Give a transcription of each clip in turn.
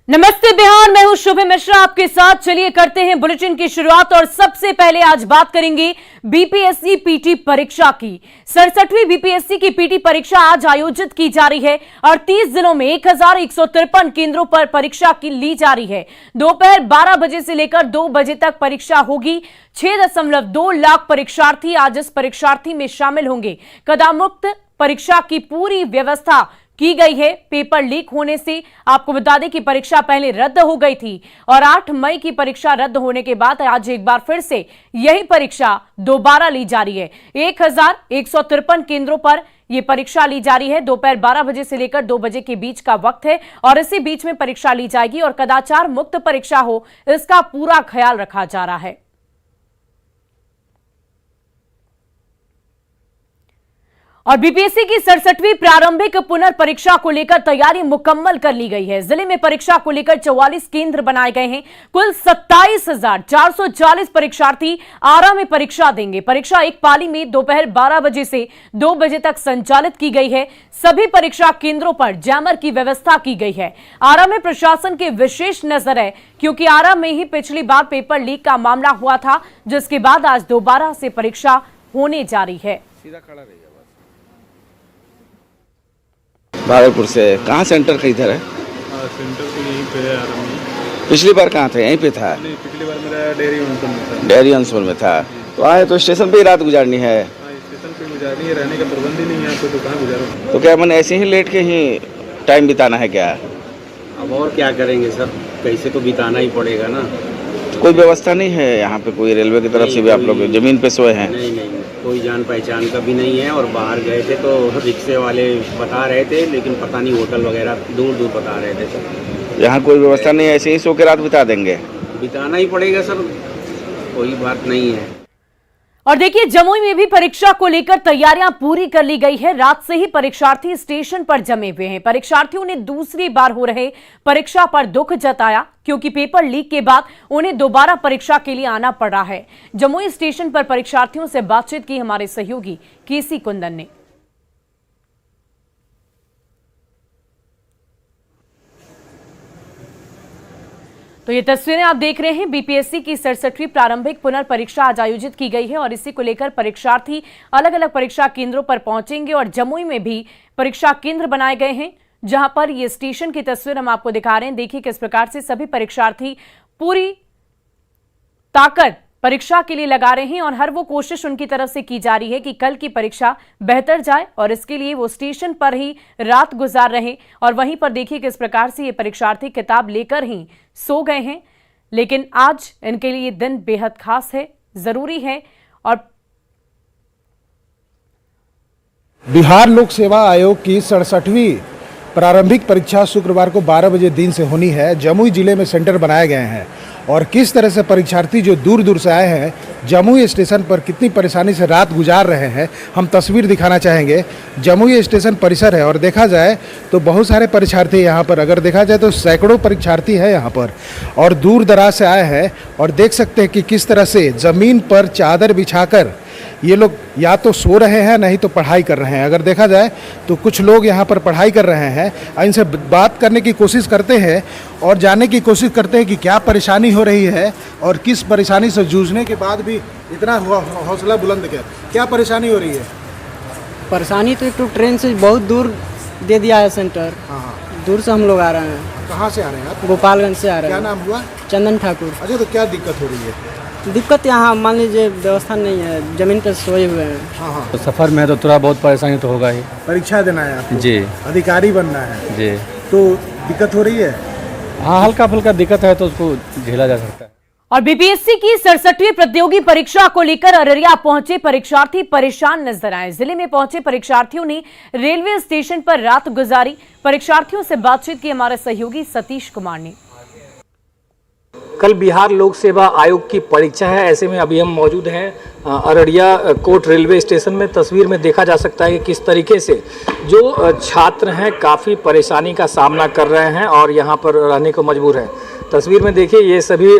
नमस्ते बिहार, मैं हूं शुभ मिश्रा आपके साथ। चलिए करते हैं बुलेटिन की शुरुआत और सबसे पहले आज बात करेंगे बीपीएससी पीटी परीक्षा की। 67वीं बीपीएससी की पीटी परीक्षा आज आयोजित की जा रही है। 38 जिलों में 1153 केंद्रों पर परीक्षा की ली जा रही है। दोपहर 12 बजे से लेकर 2 बजे तक परीक्षा होगी। 6.2 लाख परीक्षार्थी आज इस परीक्षार्थी में शामिल होंगे। कदामुक्त परीक्षा की पूरी व्यवस्था की गई है। पेपर लीक होने से आपको बता दें कि परीक्षा पहले रद्द हो गई थी और 8 मई की परीक्षा रद्द होने के बाद आज एक बार फिर से यही परीक्षा दोबारा ली जा रही है। 1153 केंद्रों पर यह परीक्षा ली जा रही है। दोपहर 12 बजे से लेकर 2 बजे के बीच का वक्त है और इसी बीच में परीक्षा ली जाएगी और कदाचार मुक्त परीक्षा हो, इसका पूरा ख्याल रखा जा रहा है। और बीपीएससी की 67वीं प्रारंभिक पुनर्परीक्षा को लेकर तैयारी मुकम्मल कर ली गई है। जिले में परीक्षा को लेकर 44 केंद्र बनाए गए हैं। कुल 27,440 परीक्षार्थी आरा में परीक्षा देंगे। परीक्षा एक पाली में दोपहर 12 बजे से 2 बजे तक संचालित की गई है। सभी परीक्षा केंद्रों पर जैमर की व्यवस्था की गई है। आरा में प्रशासन की विशेष नजर है क्योंकि आरा में ही पिछली बार पेपर लीक का मामला हुआ था, जिसके बाद आज दोबारा से परीक्षा होने जा रही है। सीधा खड़ा रहेगा। भागलपुर से कहाँ सेंटर का इधर है? सेंटर तो यहीं पे है आरा में। पिछली बार कहाँ थे? यहीं पे था? नहीं, पिछली बार मेरा डेयरी अंसोल में था। डेयरी अंसोल में था। तो आए तो स्टेशन पे ही रात गुजारनी है। स्टेशन पे गुजारनी है, रहने का प्रबंध ही नहीं है आपको, तो कहाँ गुजारो? तो क्या मन ऐसे ही लेट के ही टाइम बिताना है क्या? अब और क्या करेंगे सर, कैसे तो बिताना ही पड़ेगा ना। कोई व्यवस्था नहीं है यहाँ पे? कोई रेलवे की तरफ से भी आप लोग जमीन पे सोए हैं? नहीं, कोई जान पहचान का भी नहीं है। और बाहर गए थे तो रिक्शे वाले बता रहे थे, लेकिन पता नहीं होटल वगैरह दूर दूर बता रहे थे सर। यहाँ कोई व्यवस्था नहीं है, ऐसे ही सो के रात बिता देंगे? बिताना ही पड़ेगा सर, कोई बात नहीं है। और देखिए, जमुई में भी परीक्षा को लेकर तैयारियां पूरी कर ली गई है। रात से ही परीक्षार्थी स्टेशन पर जमे हुए हैं। परीक्षार्थियों ने दूसरी बार हो रहे परीक्षा पर दुख जताया क्योंकि पेपर लीक के बाद उन्हें दोबारा परीक्षा के लिए आना पड़ रहा है। जमुई स्टेशन पर परीक्षार्थियों से बातचीत की हमारे सहयोगी केसी कुंदन ने। तो ये तस्वीरें आप देख रहे हैं। बीपीएससी की 67वीं प्रारंभिक पुनर्परीक्षा आज आयोजित की गई है और इसी को लेकर परीक्षार्थी अलग अलग परीक्षा केंद्रों पर पहुंचेंगे और जमुई में भी परीक्षा केंद्र बनाए गए हैं, जहां पर ये स्टेशन की तस्वीर हम आपको दिखा रहे हैं। देखिए किस प्रकार से सभी परीक्षार्थी पूरी ताकत परीक्षा के लिए लगा रहे हैं और हर वो कोशिश उनकी तरफ से की जा रही है कि कल की परीक्षा बेहतर जाए और इसके लिए वो स्टेशन पर ही रात गुजार रहे। और वहीं पर देखिए किस प्रकार से ये परीक्षार्थी किताब लेकर ही सो गए हैं, लेकिन आज इनके लिए दिन बेहद खास है, जरूरी है। और बिहार लोक सेवा आयोग की 67वीं प्रारंभिक परीक्षा शुक्रवार को 12 बजे दिन से होनी है। जमुई जिले में सेंटर बनाए गए हैं और किस तरह से परीक्षार्थी जो दूर दूर से आए हैं जमुई स्टेशन पर कितनी परेशानी से रात गुजार रहे हैं, हम तस्वीर दिखाना चाहेंगे। जमुई स्टेशन परिसर है और देखा जाए तो बहुत सारे परीक्षार्थी यहाँ पर, अगर देखा जाए तो सैकड़ों परीक्षार्थी हैं यहाँ पर और दूर दराज से आए हैं। और देख सकते हैं कि किस तरह से ज़मीन पर चादर बिछाकर ये लोग या तो सो रहे हैं, नहीं तो पढ़ाई कर रहे हैं। अगर देखा जाए तो कुछ लोग यहाँ पर पढ़ाई कर रहे हैं। इनसे बात करने की कोशिश करते हैं और जानने की कोशिश करते हैं कि क्या परेशानी हो रही है और किस परेशानी से जूझने के बाद भी इतना हौसला बुलंद क्या परेशानी हो रही है? परेशानी तो एक तो ट्रेन से बहुत दूर दे दिया है सेंटर। हाँ, दूर से हम लोग आ रहे हैं। कहाँ से आ रहे हैं आप? गोपालगंज से आ रहे क्या हैं। नाम हुआ? चंदन ठाकुर। अच्छा, तो क्या दिक्कत हो रही है? दिक्कत यहाँ मान लीजिए व्यवस्था नहीं है, जमीन पर सोए हुए हैं। हाँ, तो सफ़र में तो थोड़ा बहुत परेशानी तो होगा ही। परीक्षा देना है आपको? जी। अधिकारी बनना है जी। तो दिक्कत हो रही है? हाँ, हल्का फुल्का दिक्कत है तो उसको झेला जा सकता है। और बीपीएससी की 67वीं प्रतियोगी परीक्षा को लेकर अररिया पहुंचे परीक्षार्थी परेशान नजर आए। जिले में पहुंचे परीक्षार्थियों ने रेलवे स्टेशन पर रात गुजारी। परीक्षार्थियों से बातचीत की हमारे सहयोगी सतीश कुमार ने। कल बिहार लोक सेवा आयोग की परीक्षा है, ऐसे में अभी हम मौजूद हैं अररिया कोट रेलवे स्टेशन में। तस्वीर में देखा जा सकता है कि किस तरीके से जो छात्र हैं काफ़ी परेशानी का सामना कर रहे हैं और यहाँ पर रहने को मजबूर हैं। तस्वीर में देखिए ये सभी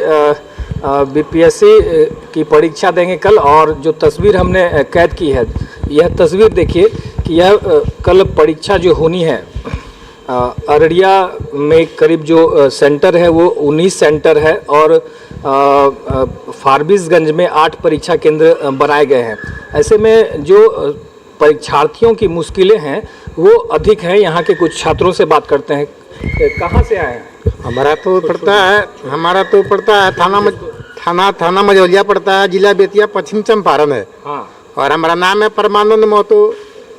बीपीएससी की परीक्षा देंगे कल और जो तस्वीर हमने कैद की है, यह तस्वीर देखिए कि यह कल परीक्षा जो होनी है अररिया में करीब जो सेंटर है वो 19 सेंटर है और फारबिसगंज में 8 परीक्षा केंद्र बनाए गए हैं। ऐसे में जो परीक्षार्थियों की मुश्किलें हैं वो अधिक हैं। यहाँ के कुछ छात्रों से बात करते हैं। कहाँ से आए हैं? हमारा तो पड़ता है थाना मझौलिया पड़ता है, जिला बेतिया, पश्चिम चंपारण है। हाँ। और हमारा नाम है परमानंद महतो,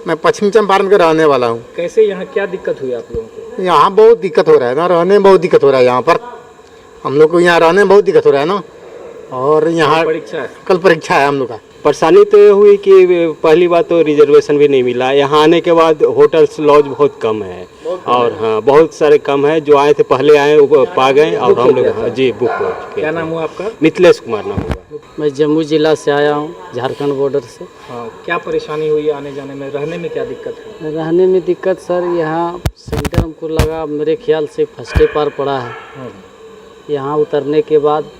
मैं पश्चिम चंपारण का रहने वाला हूँ। कैसे यहाँ क्या दिक्कत हुई आप लोगों को? यहाँ बहुत दिक्कत हो रहा है ना, रहने में बहुत दिक्कत हो रहा है। यहाँ पर हम लोग को यहाँ रहने में बहुत दिक्कत हो रहा है ना। और यहाँ कल परीक्षा है हम लोग का। परेशानी तो ये हुई कि पहली बात तो रिजर्वेशन भी नहीं मिला। यहाँ आने के बाद होटल्स लॉज बहुत कम है और हाँ बहुत सारे कम है। जो आए थे पहले आए वो पा गए और हम लोग जी बुक हो चुके। क्या नाम हुआ आपका? मिथिलेश कुमार नाम हुआ। मैं जम्मू जिला से आया हूँ, झारखंड बॉर्डर से। हाँ, क्या परेशानी हुई आने जाने में? रहने में क्या दिक्कत है? रहने में दिक्कत सर, यहाँ सेंटर हमको लगा मेरे ख्याल से फर्स्ट पार पड़ा है। यहाँ उतरने के बाद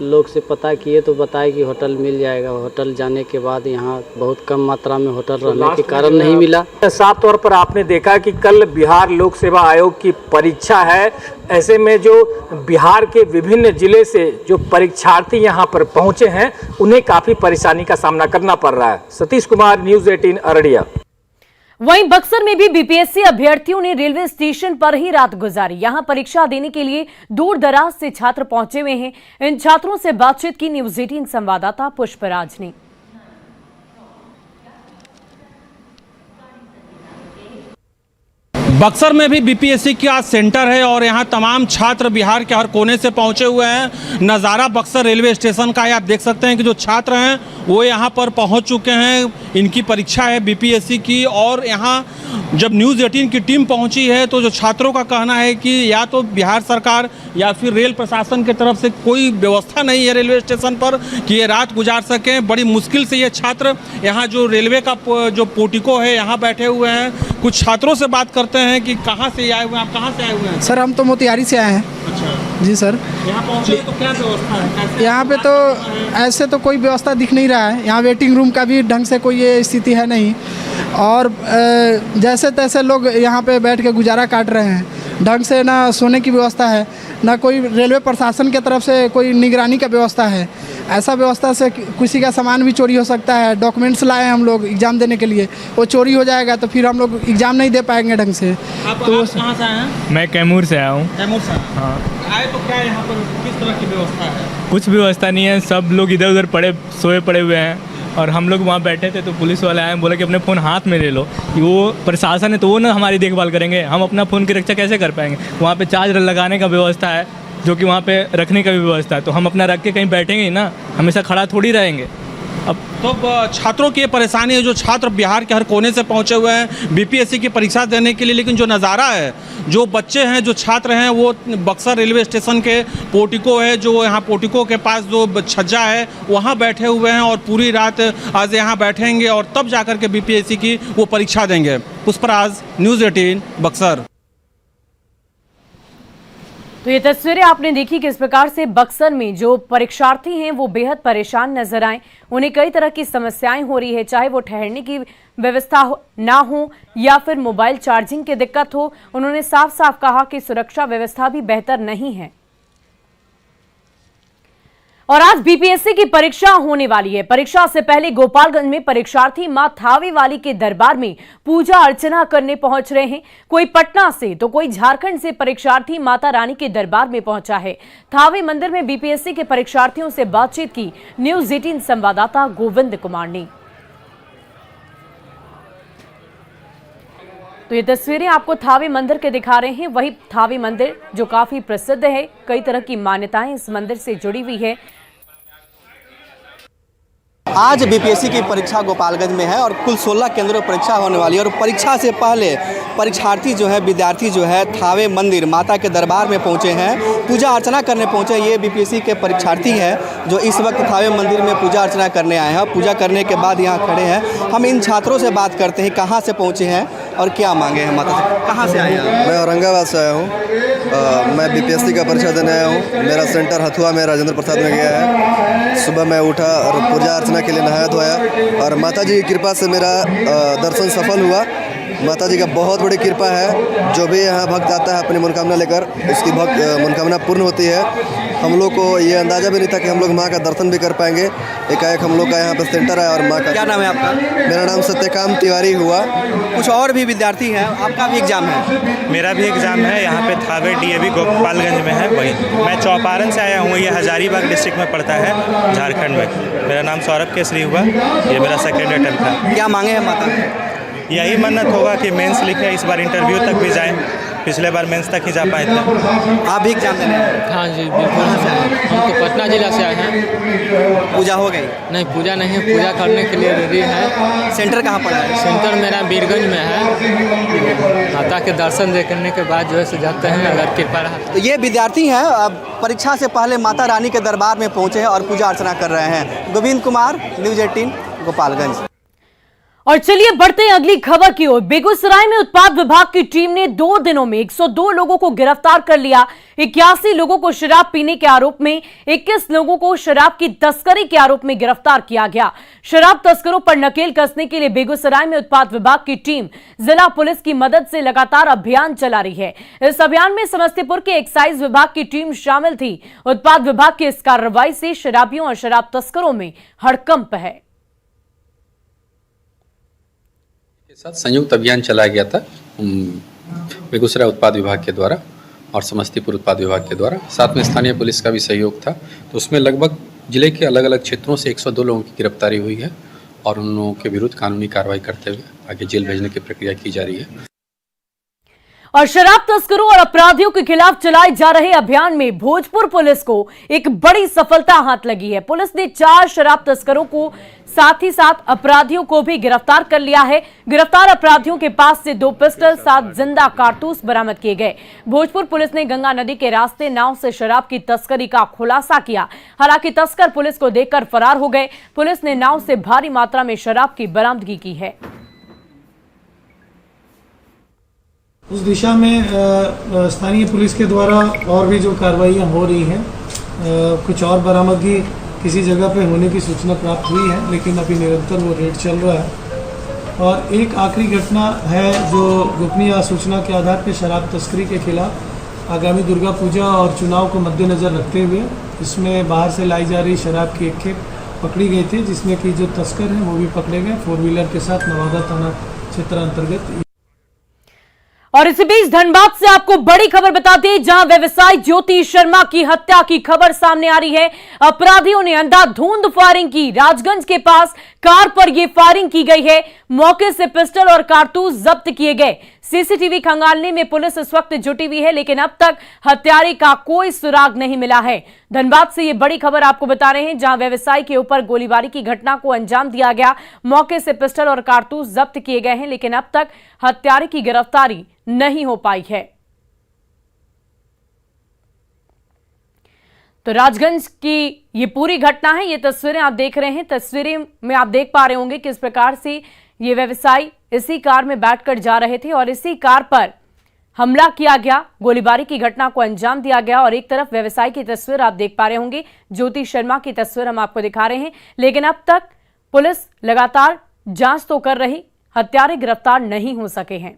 लोग से पता किए तो बताए कि होटल मिल जाएगा। होटल जाने के बाद यहाँ बहुत कम मात्रा में होटल रहने के कारण नहीं मिला। साफ तौर पर आपने देखा कि कल बिहार लोक सेवा आयोग की परीक्षा है। ऐसे में जो बिहार के विभिन्न जिले से जो परीक्षार्थी यहाँ पर पहुँचे हैं उन्हें काफ़ी परेशानी का सामना करना पड़ रहा है। सतीश कुमार, न्यूज़ 18 अररिया। वहीं बक्सर में भी बीपीएससी अभ्यर्थियों ने रेलवे स्टेशन पर ही रात गुजारी। यहां परीक्षा देने के लिए दूर दराज से छात्र पहुंचे हुए हैं। इन छात्रों से बातचीत की न्यूज़ 18 संवाददाता पुष्पराज ने। बक्सर में भी बीपीएससी का सेंटर है और यहाँ तमाम छात्र बिहार के हर कोने से पहुँचे हुए हैं। नज़ारा बक्सर रेलवे स्टेशन का है। आप देख सकते हैं कि जो छात्र हैं वो यहाँ पर पहुँच चुके हैं। इनकी परीक्षा है बीपीएससी की और यहाँ जब न्यूज़ 18 की टीम पहुँची है तो जो छात्रों का कहना है कि या तो बिहार सरकार या फिर रेल प्रशासन की तरफ से कोई व्यवस्था नहीं है रेलवे स्टेशन पर कि ये रात गुजार सकें। बड़ी मुश्किल से ये छात्र यहाँ जो रेलवे का जो पोर्टिको है यहाँ बैठे हुए हैं। कुछ छात्रों से बात करते हैं कि कहाँ से आए हुए हैं, आप कहाँ से आए हुए हैं? सर हम तो मोतिहारी से आए हैं। अच्छा जी सर। यहाँ पहुँचे तो क्या व्यवस्था है? यहाँ पे तो ऐसे तो कोई व्यवस्था दिख नहीं रहा है। यहाँ वेटिंग रूम का भी ढंग से कोई ये स्थिति है नहीं और जैसे तैसे लोग यहाँ पे बैठ के गुजारा काट रहे हैं। ढंग से ना सोने की व्यवस्था है, ना कोई रेलवे प्रशासन की तरफ से कोई निगरानी का व्यवस्था है। ऐसा व्यवस्था से किसी का सामान भी चोरी हो सकता है। डॉक्यूमेंट्स लाए हैं हम लोग एग्ज़ाम देने के लिए, वो चोरी हो जाएगा तो फिर हम लोग एग्ज़ाम नहीं दे पाएंगे ढंग से। आप कहाँ से आए हैं? मैं कैमूर से आया हूँ। कैमूर से? हाँ। आए तो क्या यहाँ पर किस तरह की व्यवस्था है? कुछ व्यवस्था नहीं है, सब लोग इधर उधर सोए पड़े हुए हैं और हम लोग वहाँ बैठे थे तो पुलिस वाले आए, बोले कि अपने फ़ोन हाथ में ले लो। वो प्रशासन है तो वो ना हमारी देखभाल करेंगे, हम अपना फ़ोन की रक्षा कैसे कर पाएंगे? वहाँ पे चार्ज लगाने का व्यवस्था है, जो कि वहाँ पे रखने का भी व्यवस्था है, तो हम अपना रख के कहीं बैठेंगे ही ना, हमेशा खड़ा थोड़ी रहेंगे। अब तो छात्रों की परेशानी है, जो छात्र बिहार के हर कोने से पहुंचे हुए हैं बीपीएससी की परीक्षा देने के लिए। लेकिन जो नज़ारा है, जो बच्चे हैं, जो छात्र हैं, वो बक्सर रेलवे स्टेशन के पोर्टिको है, जो यहाँ पोर्टिको के पास जो छज्जा है वहाँ बैठे हुए हैं और पूरी रात आज यहाँ बैठेंगे और तब जाकर के बीपीएससी की वो परीक्षा देंगे। पुष्पराज, न्यूज़ 18 बक्सर। तो ये तस्वीरें आपने देखी किस प्रकार से बक्सर में जो परीक्षार्थी हैं वो बेहद परेशान नजर आए। उन्हें कई तरह की समस्याएं हो रही है, चाहे वो ठहरने की व्यवस्था ना हो या फिर मोबाइल चार्जिंग की दिक्कत हो। उन्होंने साफ साफ कहा कि सुरक्षा व्यवस्था भी बेहतर नहीं है। और आज बीपीएससी की परीक्षा होने वाली है। परीक्षा से पहले गोपालगंज में परीक्षार्थी मां थावे वाली के दरबार में पूजा अर्चना करने पहुंच रहे हैं। कोई पटना से तो कोई झारखंड से परीक्षार्थी माता रानी के दरबार में पहुंचा है। थावे मंदिर में बीपीएससी के परीक्षार्थियों से बातचीत की न्यूज़ 18 संवाददाता गोविंद कुमार ने। तो ये तस्वीरें आपको थावे मंदिर के दिखा रहे हैं। वही थावे मंदिर जो काफी प्रसिद्ध है, कई तरह की मान्यताएं इस मंदिर से जुड़ी हुई है। आज बीपीएससी की परीक्षा गोपालगंज में है और कुल 16 केंद्रों पर परीक्षा होने वाली है और परीक्षा से पहले परीक्षार्थी जो है, विद्यार्थी जो है, थावे मंदिर माता के दरबार में पहुंचे हैं, पूजा अर्चना करने पहुंचे। ये बीपीएससी के परीक्षार्थी हैं जो इस वक्त थावे मंदिर में पूजा अर्चना करने आए हैं। पूजा करने के बाद यहाँ खड़े हैं। हम इन छात्रों से बात करते हैं, कहाँ से पहुँचे हैं और क्या मांगे हैं माता से। कहाँ से आए हैं? मैं औरंगाबाद से आया हूँ। मैं बीपीएससी का परीक्षा देने आया हूँ। मेरा सेंटर हथुआ में राजेंद्र प्रसाद में गया है। सुबह मैं उठा और पूजा अर्चना के लिए नहाया धोया और माता जी की कृपा से मेरा दर्शन सफल हुआ माता जी का बहुत बड़ी कृपा है। जो भी यहाँ भक्त आता है अपनी मनोकामना लेकर, उसकी मनोकामना पूर्ण होती है। हम लोग को ये अंदाज़ा भी नहीं था कि हम लोग माँ का दर्शन भी कर पाएंगे। एकाएक हम लोग का यहाँ पर सेंटर है और माँ का। क्या नाम है आपका? मेरा नाम सत्यकाम तिवारी हुआ। कुछ और भी विद्यार्थी हैं, आपका भी एग्जाम है? मेरा भी एग्ज़ाम है, यहाँ पे थावे DAV गोपालगंज में है। वही मैं चौपारण से आया हूँ, ये हजारीबाग डिस्ट्रिक्ट में पड़ता है, झारखंड में। मेरा नाम सौरभ केसरी हुआ, ये मेरा सेकेंड अटेम्प्ट था। क्या मांगे हैं माता? यही मन्नत होगा कि मेंस लिखे, इस बार इंटरव्यू तक भी जाएं। पिछले बार मेंस तक ही जा पाए थे। आप भी एग्जाम देने हैं? हाँ जी बिल्कुल। हम तो पटना जिला से आए हैं। पूजा हो गई? नहीं, पूजा नहीं है, पूजा करने के लिए रेडी है। सेंटर कहाँ पड़ा है? सेंटर मेरा बीरगंज में है। माता के दर्शन देखने के बाद जो है से जाते हैं, अगर कृपा रहा। तो ये विद्यार्थी हैं, अब परीक्षा से पहले माता रानी के दरबार में पहुँचे हैं और पूजा अर्चना कर रहे हैं। गोविंद कुमार, न्यूज़ 18 गोपालगंज। और चलिए बढ़ते हैं अगली खबर की ओर। बेगूसराय में उत्पाद विभाग की टीम ने 2 दिनों में 102 लोगों को गिरफ्तार कर लिया। 81 लोगों को शराब पीने के आरोप में, 21 लोगों को शराब की तस्करी के आरोप में गिरफ्तार किया गया। शराब तस्करों पर नकेल कसने के लिए बेगूसराय में उत्पाद विभाग की टीम जिला पुलिस की मदद से लगातार अभियान चला रही है। इस अभियान में समस्तीपुर के एक्साइज विभाग की टीम शामिल थी। उत्पाद विभाग की इस कार्रवाई से शराबियों और शराब तस्करों में हड़कंप है। साथ संयुक्त अभियान चलाया गया था बेगूसराय उत्पाद विभाग के द्वारा और समस्तीपुर उत्पाद विभाग के द्वारा, साथ में स्थानीय पुलिस का भी सहयोग था। तो उसमें लगभग जिले के अलग अलग क्षेत्रों से 102 लोगों की गिरफ्तारी हुई है और उन लोगों के विरुद्ध कानूनी कार्रवाई करते हुए आगे जेल भेजने की प्रक्रिया की जा रही है। और शराब तस्करों और अपराधियों के खिलाफ चलाए जा रहे अभियान में भोजपुर पुलिस को एक बड़ी सफलता हाथ लगी है। पुलिस ने 4 शराब तस्करों को साथ ही साथ अपराधियों को भी गिरफ्तार कर लिया है। गिरफ्तार अपराधियों के पास से 2 पिस्टल, 7 जिंदा कारतूस बरामद किए गए। भोजपुर पुलिस ने गंगा नदी के रास्ते नाव से शराब की तस्करी का खुलासा किया। हालांकि तस्कर पुलिस को देखकर फरार हो गए। पुलिस ने नाव से भारी मात्रा में शराब की बरामदगी की है। उस दिशा में स्थानीय पुलिस के द्वारा और भी जो कार्रवाइयाँ हो रही हैं, कुछ और बरामदगी किसी जगह पे होने की सूचना प्राप्त हुई है, लेकिन अभी निरंतर वो रेड चल रहा है। और एक आखिरी घटना है जो गोपनीय सूचना के आधार पर शराब तस्करी के खिलाफ आगामी दुर्गा पूजा और चुनाव को मद्देनज़र रखते हुए इसमें बाहर से लाई जा रही शराब की एक खेप पकड़ी गई थी, जिसमें कि जो तस्कर हैं वो भी पकड़े गए 4 व्हीलर के साथ नवादा थाना क्षेत्र अंतर्गत। और इसी बीच धनबाद से आपको बड़ी खबर बताते हैं, जहां व्यवसायी ज्योति शर्मा की हत्या की खबर सामने आ रही है। अपराधियों ने अंधाधुंध फायरिंग की। राजगंज के पास कार पर यह फायरिंग की गई है। मौके से पिस्टल और कारतूस जब्त किए गए। सीसीटीवी खंगालने में पुलिस इस वक्त जुटी हुई है, लेकिन अब तक हत्यारे का कोई सुराग नहीं मिला है। धनबाद से ये बड़ी खबर आपको बता रहे हैं, जहां व्यवसायी के ऊपर गोलीबारी की घटना को अंजाम दिया गया। मौके से पिस्टल और कारतूस जब्त किए गए हैं, लेकिन अब तक हत्यारे की गिरफ्तारी नहीं हो पाई है। तो राजगंज की ये पूरी घटना है। ये तस्वीरें आप देख रहे हैं। तस्वीरें में आप देख पा रहे होंगे किस प्रकार से ये व्यवसायी इसी कार में बैठकर जा रहे थे और इसी कार पर हमला किया गया। गोलीबारी की घटना को अंजाम दिया गया। और एक तरफ व्यवसायी की तस्वीर आप देख पा रहे होंगे, ज्योति शर्मा की तस्वीर हम आपको दिखा रहे हैं, लेकिन अब तक पुलिस लगातार जांच तो कर रही, हत्यारे गिरफ्तार नहीं हो सके हैं।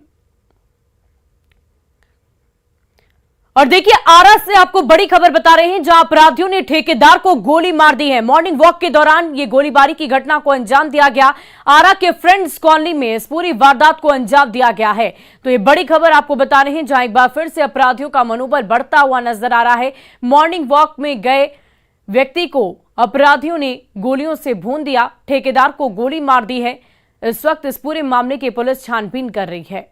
और देखिए आरा से आपको बड़ी खबर बता रहे हैं, जहां अपराधियों ने ठेकेदार को गोली मार दी है। मॉर्निंग वॉक के दौरान ये गोलीबारी की घटना को अंजाम दिया गया। आरा के फ्रेंड्स कॉलोनी में इस पूरी वारदात को अंजाम दिया गया है। तो ये बड़ी खबर आपको बता रहे हैं, जहां एक बार फिर से अपराधियों का मनोबल बढ़ता हुआ नजर आ रहा है। मॉर्निंग वॉक में गए व्यक्ति को अपराधियों ने गोलियों से भून दिया, ठेकेदार को गोली मार दी है। इस वक्त इस पूरे मामले की पुलिस छानबीन कर रही है।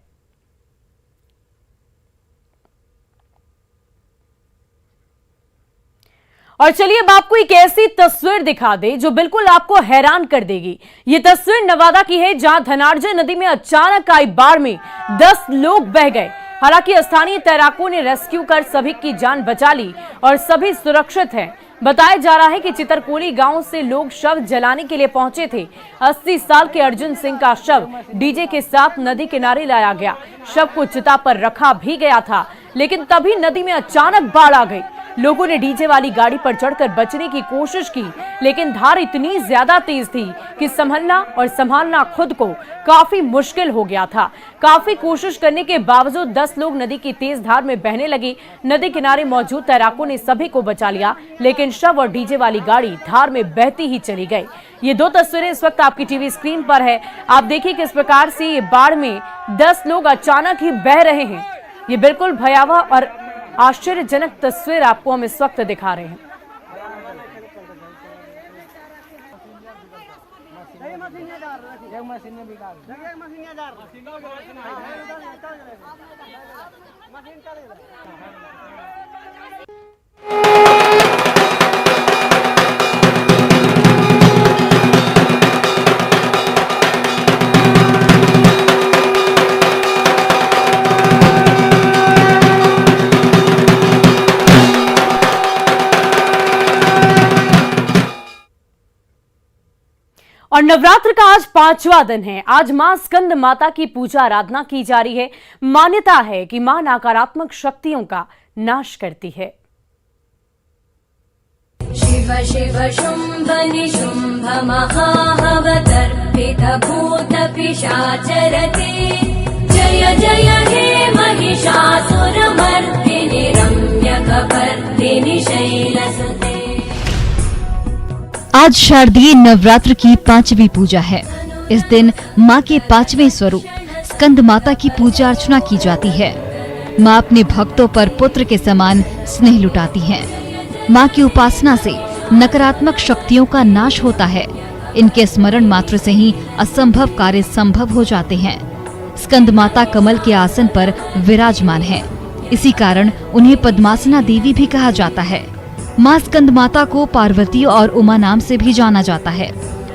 और चलिए अब आपको एक ऐसी तस्वीर दिखा दे जो बिल्कुल आपको हैरान कर देगी। ये तस्वीर नवादा की है, जहां धनार्जय नदी में अचानक आई बाढ़ में 10 लोग बह गए। हालांकि स्थानीय तैराकों ने रेस्क्यू कर सभी की जान बचा ली और सभी सुरक्षित हैं। बताया जा रहा है कि चितरकोली गांव से लोग शव जलाने के लिए पहुंचे थे। 80 साल के अर्जुन सिंह का शव डीजे के साथ नदी किनारे लाया गया। शव को चिता पर रखा भी गया था, लेकिन तभी नदी में अचानक बाढ़ आ गई। लोगों ने डीजे वाली गाड़ी पर चढ़कर बचने की कोशिश की, लेकिन धार इतनी ज्यादा तेज थी कि संभलना और संभालना खुद को काफी मुश्किल हो गया था। काफी कोशिश करने के बावजूद 10 लोग नदी की तेज धार में बहने लगी। नदी किनारे मौजूद तैराकों ने सभी को बचा लिया, लेकिन शव और डीजे वाली गाड़ी धार में बहती ही चली गई। ये 2 तस्वीरें इस वक्त आपकी टीवी स्क्रीन पर है। आप देखिए किस प्रकार से ये बाढ़ में 10 लोग अचानक ही बह रहे हैं। ये बिल्कुल भयावह और आश्चर्यजनक तस्वीर आपको हम इस वक्त दिखा रहे हैं। और नवरात्र का आज 5वां दिन है। आज मां स्कंद माता की पूजा आराधना की जा रही है। मान्यता है कि मां नकारात्मक शक्तियों का नाश करती है। शिव शिव शुंभ निशुंभ महाहवतर्पित भूत पिशाचरते जय जय हे महिषासुरमर्दिनि रम्यकपर्दिनि शैलसुते। आज शारदीय नवरात्र की 5वीं पूजा है। इस दिन मां के 5वें स्वरूप स्कंद माता की पूजा अर्चना की जाती है। मां अपने भक्तों पर पुत्र के समान स्नेह लुटाती हैं। मां की उपासना से नकारात्मक शक्तियों का नाश होता है। इनके स्मरण मात्र से ही असंभव कार्य संभव हो जाते हैं। स्कंद माता कमल के आसन पर विराजमान है, इसी कारण उन्हें पद्मासना देवी भी कहा जाता है। मां स्कंद माता को पार्वती और उमा नाम से भी जाना जाता है।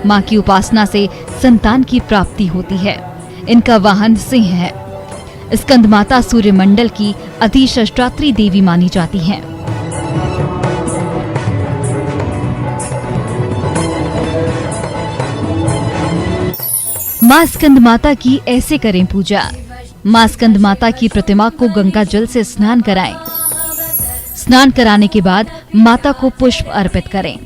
मां की उपासना से संतान की प्राप्ति होती है। इनका वाहन सिंह है। स्कंद माता सूर्य मंडल की अधिष्ठात्री देवी मानी जाती हैं। मां स्कंद माता की ऐसे करें पूजा। मां स्कंद माता की प्रतिमा को गंगा जल से स्नान कराएं। स्नान कराने के बाद माता को पुष्प अर्पित करें।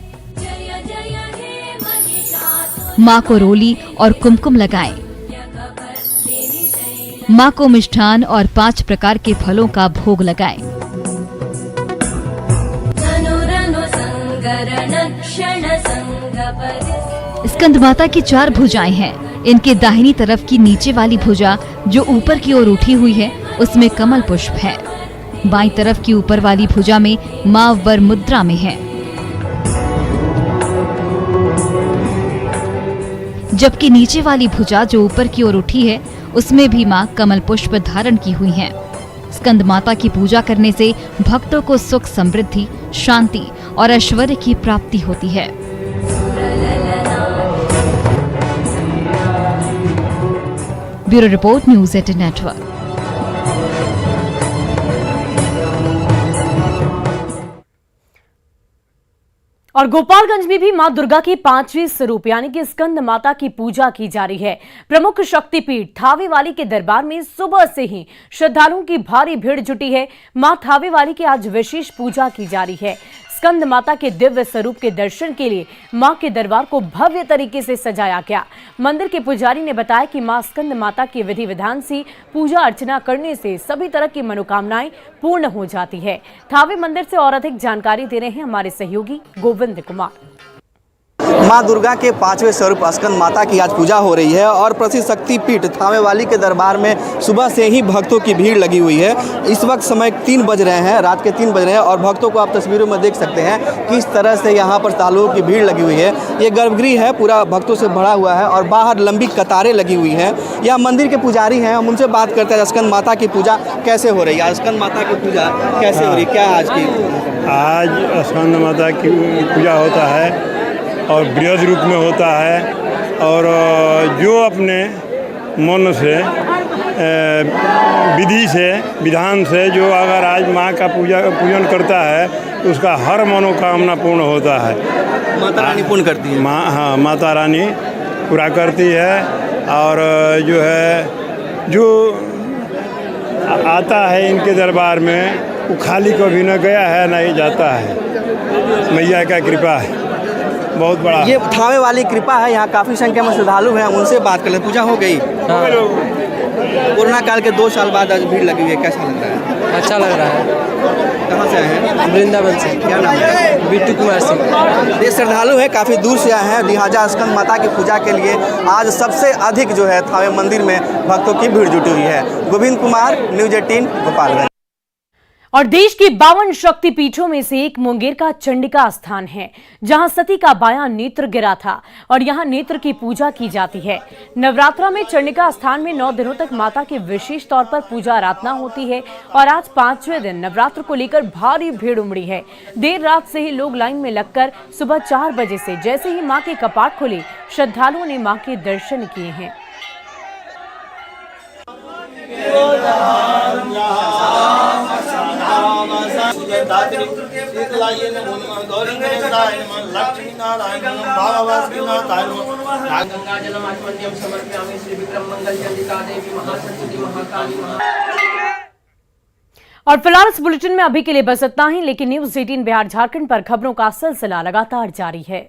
मां को रोली और कुमकुम लगाएं। मां को मिष्ठान और 5 प्रकार के फलों का भोग लगाएं। स्कंद माता की 4 भुजाएं हैं। इनके दाहिनी तरफ की नीचे वाली भुजा जो ऊपर की ओर उठी हुई है, उसमें कमल पुष्प है। बाईं तरफ की ऊपर वाली भुजा में मां वर मुद्रा में है, जबकि नीचे वाली भुजा जो ऊपर की ओर उठी है, उसमें भी मां कमल पुष्प धारण की हुई हैं। स्कंद माता की पूजा करने से भक्तों को सुख, समृद्धि, शांति और ऐश्वर्य की प्राप्ति होती है। Bureau report, news 18 network. और गोपालगंज में भी मां दुर्गा की 5वीं स्वरूप यानी कि स्कंद माता की पूजा की जा रही है। प्रमुख शक्तिपीठ थावे वाली के दरबार में सुबह से ही श्रद्धालुओं की भारी भीड़ जुटी है। मां थावे वाली की आज विशेष पूजा की जा रही है। स्कंद माता के दिव्य स्वरूप के दर्शन के लिए मां के दरबार को भव्य तरीके से सजाया गया। मंदिर के पुजारी ने बताया कि मां स्कंद माता की विधि विधान से पूजा अर्चना करने से सभी तरह की मनोकामनाएं पूर्ण हो जाती है। थावे मंदिर से और अधिक जानकारी दे रहे हैं हमारे सहयोगी गोविंद कुमार। मां दुर्गा के 5वें स्वरूप स्कंद माता की आज पूजा हो रही है और प्रसिद्ध शक्तिपीठ थावे वाली के दरबार में सुबह से ही भक्तों की भीड़ लगी हुई है। इस वक्त समय 3 बज रहे हैं, रात के 3 बज रहे हैं और भक्तों को आप तस्वीरों में देख सकते हैं किस तरह से यहाँ पर श्रद्धालुओं की भीड़ लगी हुई है। ये गर्भगृह है, पूरा भक्तों से भरा हुआ है और बाहर लंबी कतारें लगी हुई हैं। यहाँ मंदिर के पुजारी हैं, हम उनसे बात करते हैं स्कंद माता की पूजा कैसे हो रही है। स्कंद माता की पूजा कैसे हो रही है, क्या आज की? आज स्कंद माता की पूजा होता है और बृहद रूप में होता है और जो अपने मन से विधि से विधान से जो अगर आज माँ का पूजन करता है तो उसका हर मनोकामना पूर्ण होता है। माता रानी पूर्ण करती है। हाँ, माता रानी पूरा करती है और जो है जो आता है इनके दरबार में वो खाली कभी न गया है ना ही जाता है। मैया का कृपा है बहुत बड़ा। ये थावे वाली कृपा है, यहाँ काफ़ी संख्या में श्रद्धालु हैं, उनसे बात कर ले। पूजा हो गई? कोरोना काल के 2 साल बाद आज भीड़ लगी हुई है, कैसा लग रहा है? अच्छा लग रहा है। कहाँ से आए हैं? वृंदावन से। क्या नाम है? बिट्टू कुमार सिंह। ये श्रद्धालु हैं, काफ़ी दूर से आए हैं, लिहाजा स्कंद माता की पूजा के लिए आज सबसे अधिक जो है थावे मंदिर में भक्तों की भीड़ जुटी हुई है। गोविंद कुमार, न्यूज़ 18 गोपालगंज। और देश की 52 शक्ति पीठों में से एक मुंगेर का चंडिका स्थान है, जहां सती का बायां नेत्र गिरा था और यहां नेत्र की पूजा की जाती है। नवरात्रा में चंडिका स्थान में 9 दिनों तक माता की विशेष तौर पर पूजा आराधना होती है और आज 5वें दिन नवरात्र को लेकर भारी भीड़ उमड़ी है। देर रात से ही लोग लाइन में लगकर सुबह 4 बजे से जैसे ही मां के कपाट खुले, श्रद्धालुओं ने मां के दर्शन किए हैं। और फिलहाल इस बुलेटिन में अभी के लिए बस इतना ही, लेकिन न्यूज़ 18 बिहार झारखंड पर खबरों का सिलसिला लगातार जारी है।